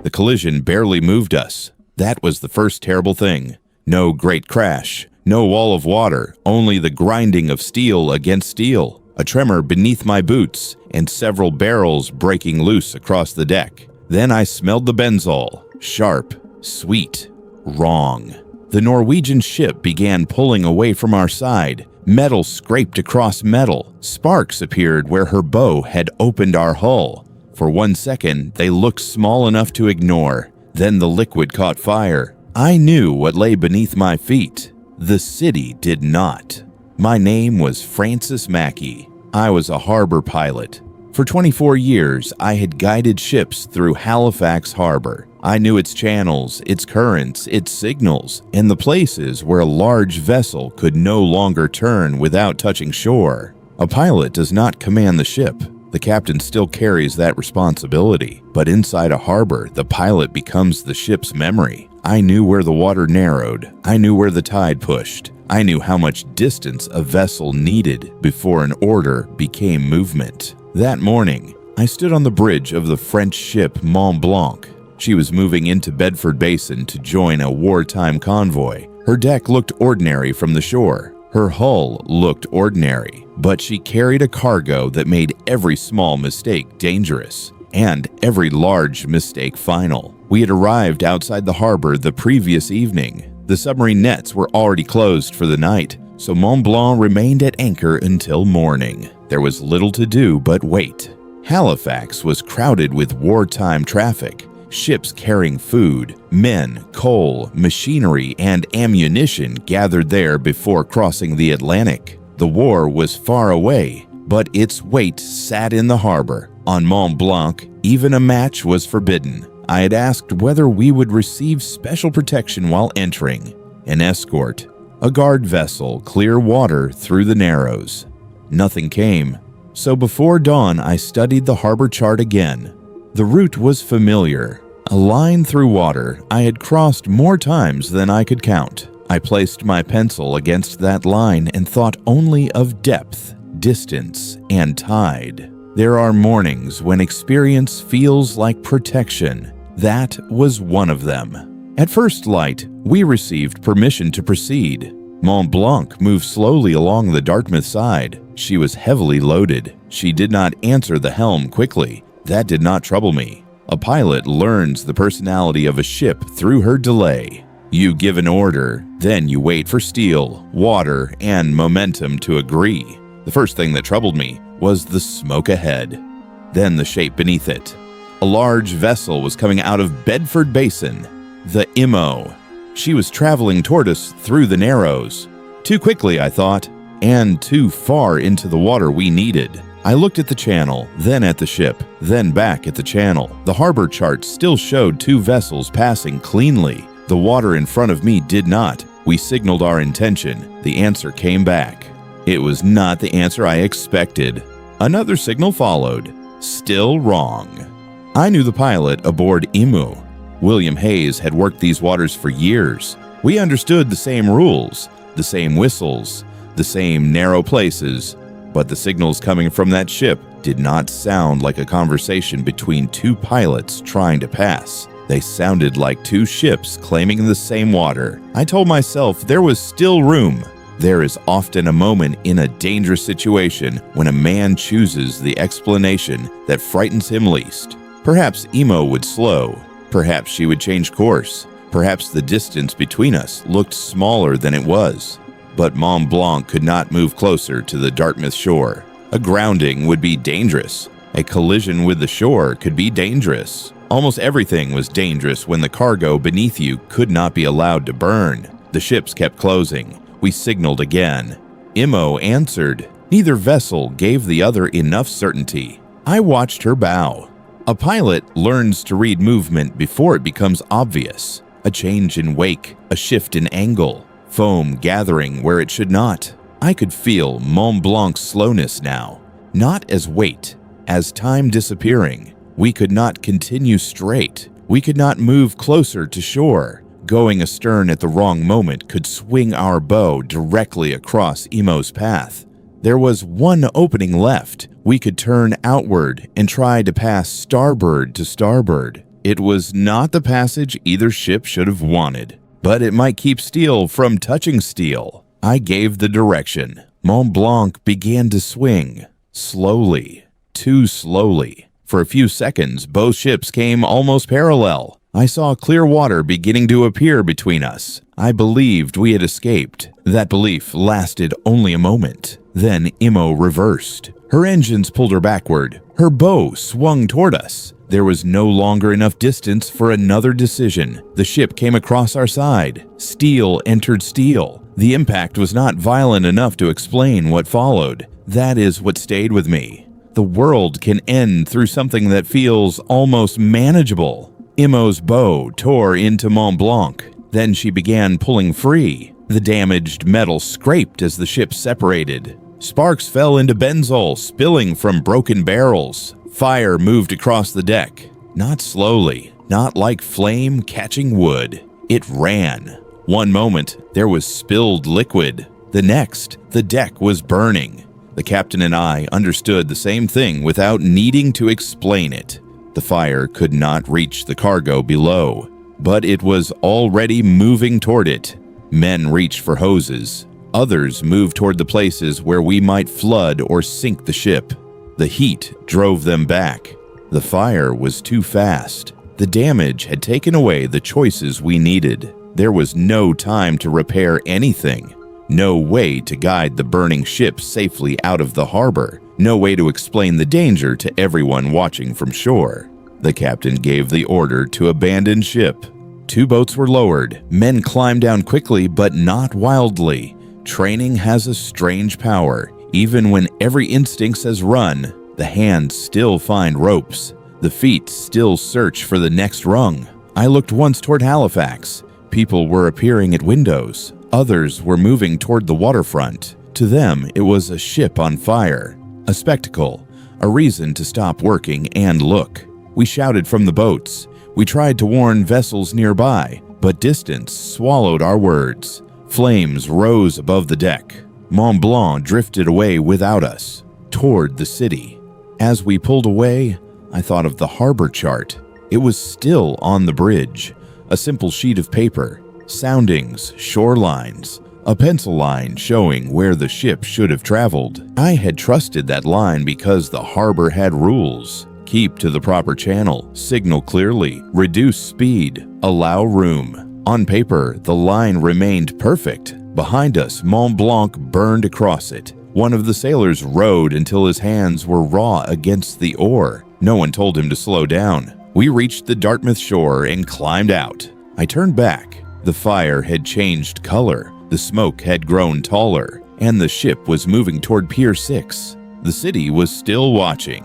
The collision barely moved us. That was the first terrible thing. No great crash, no wall of water, only the grinding of steel against steel, a tremor beneath my boots, and several barrels breaking loose across the deck. Then I smelled the benzol. Sharp, sweet, wrong. The Norwegian ship began pulling away from our side. Metal scraped across metal. Sparks appeared where her bow had opened our hull. For 1 second, they looked small enough to ignore. Then the liquid caught fire. I knew what lay beneath my feet. The city did not. My name was Francis Mackey. I was a harbor pilot. For 24 years, I had guided ships through Halifax Harbour. I knew its channels, its currents, its signals, and the places where a large vessel could no longer turn without touching shore. A pilot does not command the ship. The captain still carries that responsibility, but inside a harbor, the pilot becomes the ship's memory. I knew where the water narrowed. I knew where the tide pushed. I knew how much distance a vessel needed before an order became movement. That morning, I stood on the bridge of the French ship Mont-Blanc. She was moving into Bedford Basin to join a wartime convoy. Her deck looked ordinary from the shore. Her hull looked ordinary, but she carried a cargo that made every small mistake dangerous, and every large mistake final. We had arrived outside the harbor the previous evening. The submarine nets were already closed for the night, so Mont-Blanc remained at anchor until morning. There was little to do but wait. Halifax was crowded with wartime traffic. Ships carrying food, men, coal, machinery, and ammunition gathered there before crossing the Atlantic. The war was far away, but its weight sat in the harbor. On Mont-Blanc, even a match was forbidden. I had asked whether we would receive special protection while entering. An escort, a guard vessel, clear water through the Narrows. Nothing came, so before dawn I studied the harbor chart again. The route was familiar. A line through water I had crossed more times than I could count. I placed my pencil against that line and thought only of depth, distance, and tide. There are mornings when experience feels like protection. That was one of them. At first light, we received permission to proceed. Mont-Blanc moved slowly along the Dartmouth side. She was heavily loaded. She did not answer the helm quickly. That did not trouble me. A pilot learns the personality of a ship through her delay. You give an order, then you wait for steel, water, and momentum to agree. The first thing that troubled me was the smoke ahead, then the shape beneath it. A large vessel was coming out of Bedford Basin, the Imo. She was traveling toward us through the Narrows. Too quickly, I thought, and too far into the water we needed. I looked at the channel, then at the ship, then back at the channel. The harbor chart still showed two vessels passing cleanly. The water in front of me did not. We signaled our intention. The answer came back. It was not the answer I expected. Another signal followed. Still wrong. I knew the pilot aboard Emu. William Hayes had worked these waters for years. We understood the same rules, the same whistles, the same narrow places, but the signals coming from that ship did not sound like a conversation between two pilots trying to pass. They sounded like two ships claiming the same water. I told myself there was still room. There is often a moment in a dangerous situation when a man chooses the explanation that frightens him least. Perhaps Emo would slow. Perhaps she would change course. Perhaps the distance between us looked smaller than it was. But Mont-Blanc could not move closer to the Dartmouth shore. A grounding would be dangerous. A collision with the shore could be dangerous. Almost everything was dangerous when the cargo beneath you could not be allowed to burn. The ships kept closing. We signaled again. Imo answered. Neither vessel gave the other enough certainty. I watched her bow. A pilot learns to read movement before it becomes obvious. A change in wake, a shift in angle, foam gathering where it should not. I could feel Mont-Blanc's slowness now, not as weight, as time disappearing. We could not continue straight. We could not move closer to shore. Going astern at the wrong moment could swing our bow directly across Imo's path. There was one opening left. We could turn outward and try to pass starboard to starboard. It was not the passage either ship should have wanted, but it might keep steel from touching steel. I gave the direction. Mont-Blanc began to swing. Slowly. Too slowly. For a few seconds, both ships came almost parallel. I saw clear water beginning to appear between us. I believed we had escaped. That belief lasted only a moment. Then Imo reversed. Her engines pulled her backward. Her bow swung toward us. There was no longer enough distance for another decision. The ship came across our side. Steel entered steel. The impact was not violent enough to explain what followed. That is what stayed with me. The world can end through something that feels almost manageable. Imo's bow tore into Mont-Blanc. Then she began pulling free. The damaged metal scraped as the ship separated. Sparks fell into benzol, spilling from broken barrels. Fire moved across the deck. Not slowly, not like flame catching wood. It ran. One moment, there was spilled liquid. The next, the deck was burning. The captain and I understood the same thing without needing to explain it. The fire could not reach the cargo below, but it was already moving toward it. Men reached for hoses. Others moved toward the places where we might flood or sink the ship. The heat drove them back. The fire was too fast. The damage had taken away the choices we needed. There was no time to repair anything. No way to guide the burning ship safely out of the harbor. No way to explain the danger to everyone watching from shore. The captain gave the order to abandon ship. 2 boats were lowered. Men climbed down quickly, but not wildly. Training has a strange power. Even when every instinct says run, the hands still find ropes. The feet still search for the next rung. I looked once toward Halifax. People were appearing at windows. Others were moving toward the waterfront. To them, it was a ship on fire. A spectacle. A reason to stop working and look. We shouted from the boats. We tried to warn vessels nearby, but distance swallowed our words. Flames rose above the deck. Mont-Blanc drifted away without us, toward the city. As we pulled away, I thought of the harbor chart. It was still on the bridge. A simple sheet of paper. Soundings, shorelines, a pencil line showing where the ship should have traveled. I had trusted that line because the harbor had rules. Keep to the proper channel, signal clearly, reduce speed, allow room. On paper, the line remained perfect. Behind us, Mont-Blanc burned across it. One of the sailors rowed until his hands were raw against the oar. No one told him to slow down. We reached the Dartmouth shore and climbed out. I turned back. The fire had changed color, the smoke had grown taller, and the ship was moving toward Pier 6. The city was still watching.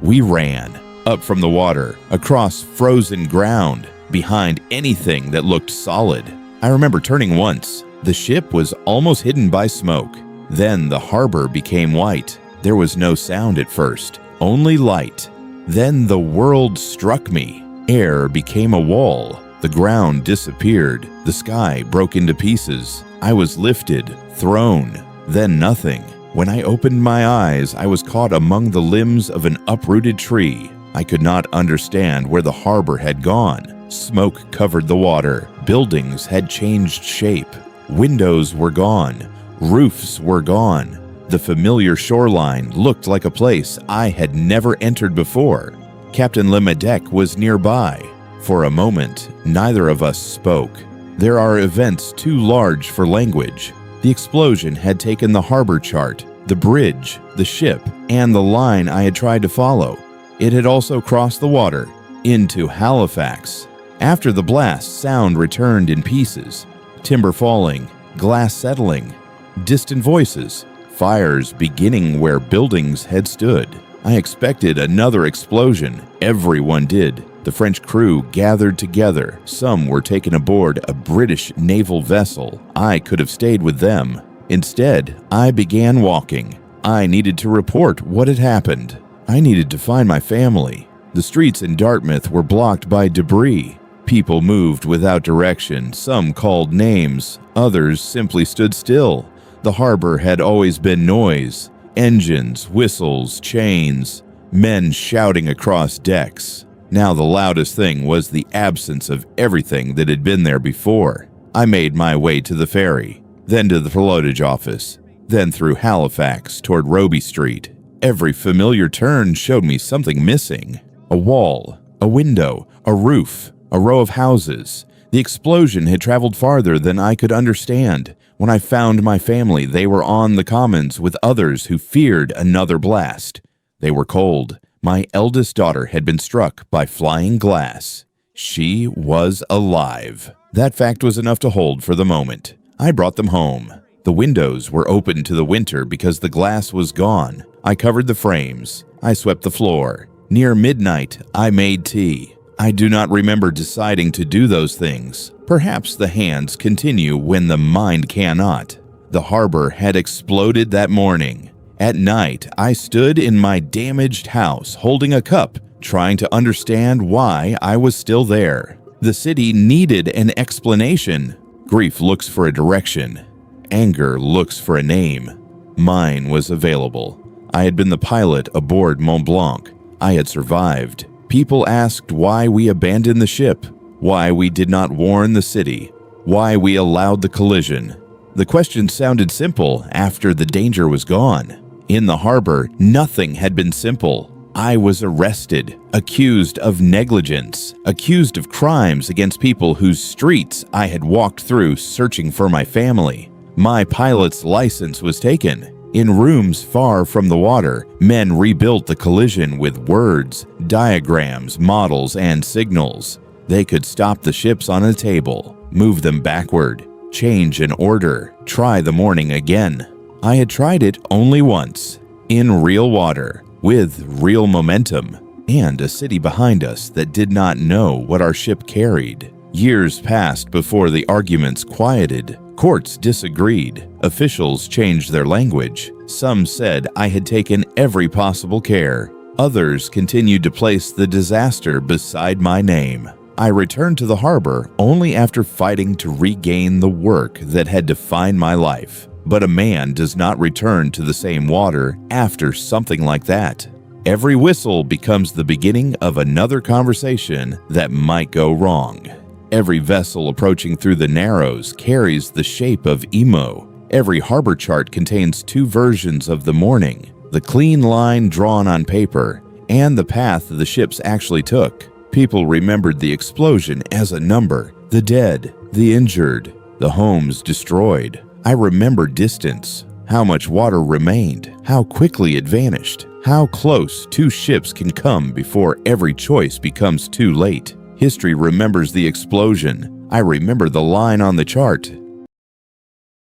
We ran, up from the water, across frozen ground, behind anything that looked solid. I remember turning once. The ship was almost hidden by smoke. Then the harbor became white. There was no sound at first, only light. Then the world struck me. Air became a wall. The ground disappeared. The sky broke into pieces. I was lifted, thrown, then nothing. When I opened my eyes, I was caught among the limbs of an uprooted tree. I could not understand where the harbor had gone. Smoke covered the water. Buildings had changed shape. Windows were gone. Roofs were gone. The familiar shoreline looked like a place I had never entered before. Captain Lemedec was nearby. For a moment, neither of us spoke. There are events too large for language. The explosion had taken the harbor chart, the bridge, the ship, and the line I had tried to follow. It had also crossed the water, into Halifax. After the blast, sound returned in pieces. Timber falling, glass settling, distant voices, fires beginning where buildings had stood. I expected another explosion. Everyone did. The French crew gathered together. Some were taken aboard a British naval vessel. I could have stayed with them. Instead, I began walking. I needed to report what had happened. I needed to find my family. The streets in Dartmouth were blocked by debris. People moved without direction. Some called names. Others simply stood still. The harbor had always been noise. Engines, whistles, chains, men shouting across decks. Now the loudest thing was the absence of everything that had been there before. I made my way to the ferry, then to the pilotage office, then through Halifax toward Roby Street. Every familiar turn showed me something missing. A wall, a window, a roof, a row of houses. The explosion had traveled farther than I could understand. When I found my family, they were on the commons with others who feared another blast. They were cold. My eldest daughter had been struck by flying glass. She was alive. That fact was enough to hold for the moment. I brought them home. The windows were open to the winter because the glass was gone. I covered the frames. I swept the floor. Near midnight, I made tea. I do not remember deciding to do those things. Perhaps the hands continue when the mind cannot. The harbor had exploded that morning. At night, I stood in my damaged house holding a cup, trying to understand why I was still there. The city needed an explanation. Grief looks for a direction. Anger looks for a name. Mine was available. I had been the pilot aboard Mont-Blanc. I had survived. People asked why we abandoned the ship, why we did not warn the city, why we allowed the collision. The question sounded simple after the danger was gone. In the harbor, nothing had been simple. I was arrested, accused of negligence, accused of crimes against people whose streets I had walked through searching for my family. My pilot's license was taken. In rooms far from the water, men rebuilt the collision with words, diagrams, models, and signals. They could stop the ships on a table, move them backward, change an order, try the morning again. I had tried it only once, in real water, with real momentum, and a city behind us that did not know what our ship carried. Years passed before the arguments quieted. Courts disagreed. Officials changed their language. Some said I had taken every possible care. Others continued to place the disaster beside my name. I returned to the harbor only after fighting to regain the work that had defined my life. But a man does not return to the same water after something like that. Every whistle becomes the beginning of another conversation that might go wrong. Every vessel approaching through the Narrows carries the shape of Emo. Every harbor chart contains two versions of the morning, the clean line drawn on paper, and the path the ships actually took. People remembered the explosion as a number, the dead, the injured, the homes destroyed. I remember distance, how much water remained, how quickly it vanished, how close two ships can come before every choice becomes too late. History remembers the explosion. I remember the line on the chart.